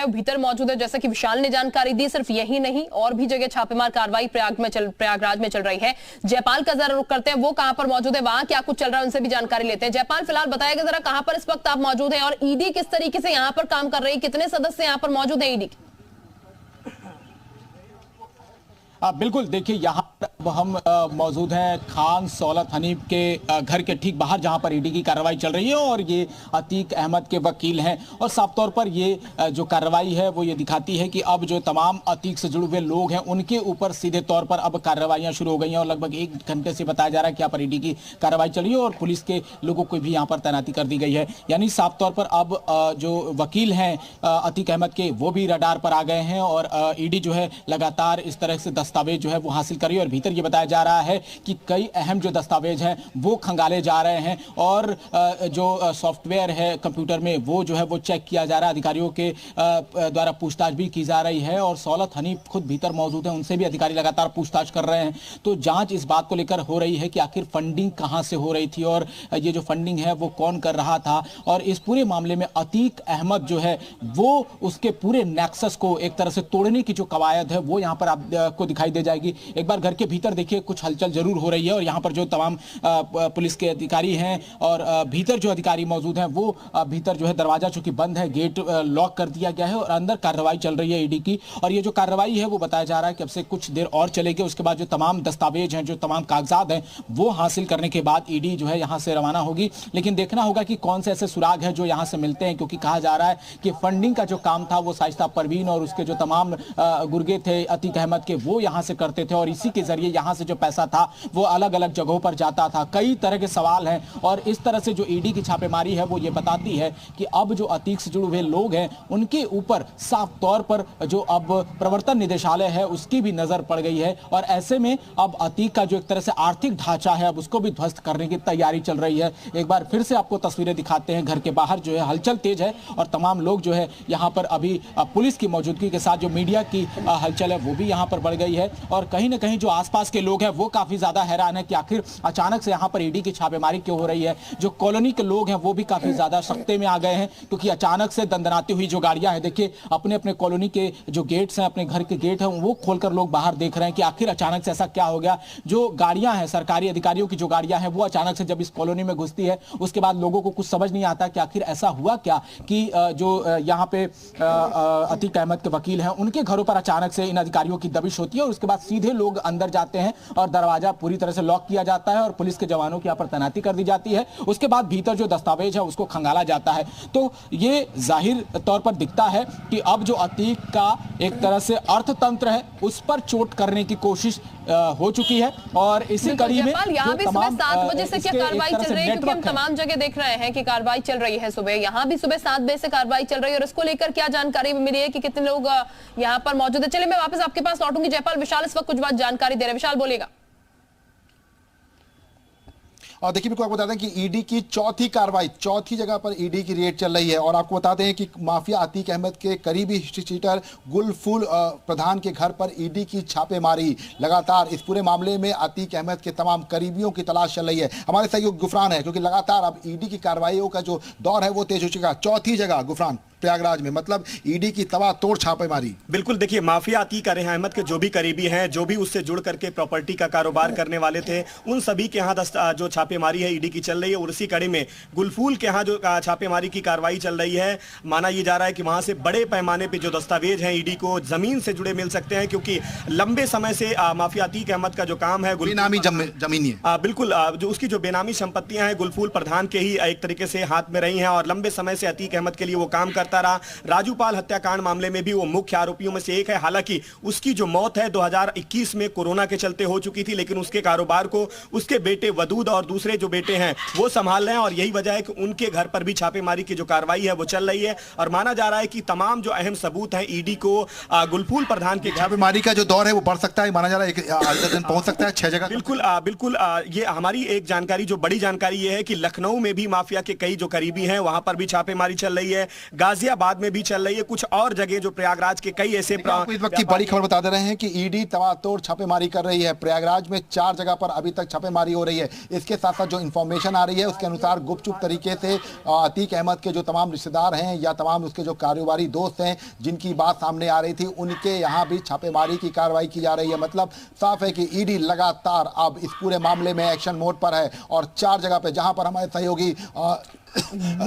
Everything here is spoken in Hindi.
भीतर मौजूद है। जैसा कि विशाल ने जानकारी दी, सिर्फ यही नहीं और भी जगह छापेमार कार्रवाई प्रयागराज में चल रही है। जयपाल का जरा रुख करते हैं, वो कहां पर मौजूद है, वहां क्या कुछ चल रहा है, उनसे भी जानकारी लेते हैं। जयपाल, फिलहाल बताइएगा जरा कहां पर इस वक्त आप मौजूद हैं और ईडी किस तरीके से यहां पर काम कर रही है, कितने सदस्य यहां पर मौजूद है ईडी? बिल्कुल, देखिए यहाँ पर हम मौजूद हैं खान सौलत हनीफ के घर के ठीक बाहर, जहाँ पर ईडी की कार्रवाई चल रही है और ये अतीक अहमद के वकील हैं। और साफ तौर पर ये जो कार्रवाई है वो ये दिखाती है कि अब जो तमाम अतीक से जुड़े हुए लोग हैं उनके ऊपर सीधे तौर पर अब कार्रवाइयाँ शुरू हो गई हैं। और लगभग 1 घंटे से बताया जा रहा है कि यहाँ पर ईडी की कार्रवाई चल रही है और पुलिस के लोगों को भी यहाँ पर तैनाती कर दी गई है। यानी साफ तौर पर अब जो वकील हैं अतीक अहमद के, वो भी रडार पर आ गए हैं और ईडी जो है लगातार इस तरह से दस्तावेज जो है वो हासिल करी। और भीतर ये बताया जा रहा है कि कई अहम जो दस्तावेज हैं वो खंगाले जा रहे हैं और जो सॉफ्टवेयर है कंप्यूटर में वो जो है वो चेक किया जा रहा है। अधिकारियों के द्वारा पूछताछ भी की जा रही है और सौलत हनीफ खुद भीतर मौजूद है, उनसे भी अधिकारी लगातार पूछताछ कर रहे हैं। तो जांच इस बात को लेकर हो रही है कि आखिर फंडिंग कहां से हो रही थी और ये जो फंडिंग है वो कौन कर रहा था। और इस पूरे मामले में अतीक अहमद जो है वो उसके पूरे नेक्सस को एक तरह से तोड़ने की जो कवायद है वो यहां पर आपको दिखाई दे जाएगी। एक बार घर के भीतर देखिए कुछ हलचल जरूर हो रही है और यहाँ पर जो तमाम पुलिस के अधिकारी हैं और भीतर जो अधिकारी मौजूद हैं वो भीतर जो है दरवाजा चूंकि बंद है, गेट लॉक कर दिया गया है और अंदर कार्रवाई चल रही है ईडी की। और ये जो कार्रवाई है वो बताया जा रहा है कि अब से कुछ देर और चलेगी, उसके बाद जो तमाम दस्तावेज हैं, जो तमाम कागजात हैं वो हासिल करने के बाद ईडी जो है यहाँ से रवाना होगी। लेकिन देखना होगा कि कौन से ऐसे सुराग है जो यहाँ से मिलते हैं, क्योंकि कहा जा रहा है कि फंडिंग का जो काम था वो शाइस्ता परवीन और उसके जो तमाम गुर्गे थे अतीक अहमद के, वो यहाँ से करते थे और इसी के जरिए यहां से जो पैसा था वो अलग अलग जगहों पर जाता था। कई तरह के सवाल हैं और इस तरह से जो ईडी की छापेमारी है वो ये बताती है कि अब जो अतीक से जुड़े हुए लोग हैं उनके ऊपर साफ तौर पर जो अब प्रवर्तन निदेशालय है उसकी भी नजर पड़ गई है। और ऐसे में अब अतीक का जो एक तरह से आर्थिक ढांचा है अब उसको भी ध्वस्त करने की तैयारी चल रही है। एक बार फिर से आपको तस्वीरें दिखाते हैं, घर के बाहर जो है हलचल तेज है और तमाम लोग जो है यहाँ पर अभी पुलिस की मौजूदगी के साथ जो मीडिया की हलचल है वो भी यहाँ पर बढ़ गई है। और कहीं ना कहीं जो आसपास के लोग हैं वो काफी ज्यादा हैरान है कि आखिर अचानक से यहाँ पर ईडी की छापेमारी क्यों हो रही है। जो कॉलोनी के लोग हैं वो भी काफी ज्यादा सख्ते में आ गए हैं, क्योंकि अचानक से दंदनाती हुई जो गाड़ियां हैं, देखिए अपने अपने कॉलोनी के जो गेट्स हैं, अपने घर के गेट हैं, वो खोलकर लोग बाहर देख रहे हैं कि आखिर अचानक से ऐसा क्या हो गया। जो गाड़ियां हैं, सरकारी अधिकारियों की जो गाड़ियां हैं वो अचानक से जब इस कॉलोनी में घुसती है उसके बाद लोगों को कुछ समझ नहीं आता कि आखिर ऐसा हुआ क्या कि जो यहाँ पे अतीक अहमद के वकील हैं उनके घरों पर अचानक से इन अधिकारियों की दबिश होती है और उसके बाद सीधे लोग अंदर जाते हैं और दरवाजा पूरी तरह से लॉक किया जाता है और पुलिस के जवानों की यहाँ पर तैनाती कर दी जाती है। उसके बाद भीतर जो दस्तावेज है उसको खंगाला जाता है। तो ये जाहिर तौर पर दिखता है कि अब जो अतीक का एक तरह से अर्थतंत्र है उस पर चोट करने की कोशिश हो चुकी है। और इसी कड़ी में यहाँ भी सुबह 7 बजे से क्या कार्रवाई चल रही है, क्योंकि हम तमाम जगह देख रहे हैं कि कार्रवाई चल रही है। सुबह यहाँ भी सुबह 7 बजे से कार्रवाई चल रही है और इसको लेकर क्या जानकारी मिली है कि कितने लोग यहाँ पर मौजूद है? चलिए मैं वापस आपके पास लौटूंगी। जयपाल, विशाल इस वक्त कुछ बात जानकारी दे रहे हैं, विशाल बोलेगा। और देखिए आपको बता दें कि ईडी की चौथी जगह पर ईडी की रेड चल रही है। और आपको बता दें कि माफिया अतीक अहमद के करीबी हिस्ट्री चीटर गुलफुल प्रधान के घर पर ईडी की छापेमारी लगातार। इस पूरे मामले में अतीक अहमद के तमाम करीबियों की तलाश चल रही है। हमारे सहयोग गुफरान है, क्योंकि लगातार अब ईडी की कार्रवाइयों का जो दौर है वो तेज हो चुका। चौथी जगह गुफरान प्रयागराज में, मतलब ईडी की तबाह तोड़ छापेमारी। बिल्कुल, देखिए माफिया अतीक अहमद के जो भी करीबी हैं, जो भी उससे जुड़ करके प्रॉपर्टी का कारोबार करने वाले थे, उन सभी के यहाँ जो छापेमारी है ईडी की चल रही है। और उसी कड़ी में गुलफूल के यहाँ जो छापेमारी की कार्रवाई चल रही है, माना यह जा रहा है कि वहां से बड़े पैमाने पर जो दस्तावेज हैं ईडी को जमीन से जुड़े मिल सकते हैं, क्योंकि लंबे समय से माफिया अतीक अहमद का जो काम है बेनामी जमीन है, बिल्कुल जो उसकी जो बेनामी संपत्तियां हैं गुलफूल प्रधान के ही एक तरीके से हाथ में रही हैं और लंबे समय से अतीक अहमद के लिए वो काम करता रहा। राजूपाल हत्याकांड मामले में भी वो मुख्य आरोपियों में से एक है। हालांकि उसकी जो मौत है 2021 में कोरोना के चलते हो चुकी थी, लेकिन उसके कारोबार को उसके बेटे वदूद और दूसरे जो बेटे हैं वो संभाल रहे हैं और यही वजह है कि उनके घर पर भी छापेमारी की जो कार्रवाई है वो चल रही है। और माना जा रहा है कि तमाम जो अहम सबूत हैं ईडी को गुलफूल प्रधान के छापेमारी का जो दौर है वो बढ़ सकता है, माना जा रहा है दिन पहुंच सकता है 6 जगह। बिल्कुल ये हमारी एक जानकारी, जो बड़ी जानकारी ये है कि लखनऊ में भी माफिया के कई जो करीबी हैं वहां पर भी छापेमारी चल रही है। गाजी गाजियाबाद में भी चल रही है, कुछ और जगह जो प्रयागराज के कई ऐसे आपको इस वक्त की बड़ी खबर बता दे रहे हैं कि ईडी तवातोड़ छापेमारी कर रही है। प्रयागराज में 4 जगह पर अभी तक छापेमारी हो रही है। इसके साथ साथ जो इंफॉर्मेशन आ रही है उसके अनुसार गुपचुप तरीके से अतीक अहमद के जो तमाम रिश्तेदार हैं या तमाम उसके जो कारोबारी दोस्त हैं जिनकी बात सामने आ रही थी, उनके यहाँ भी छापेमारी की कार्रवाई की जा रही है। मतलब साफ है कि ईडी लगातार अब इस पूरे मामले में एक्शन मोड पर है और 4 जगह पे जहां पर हमारे सहयोगी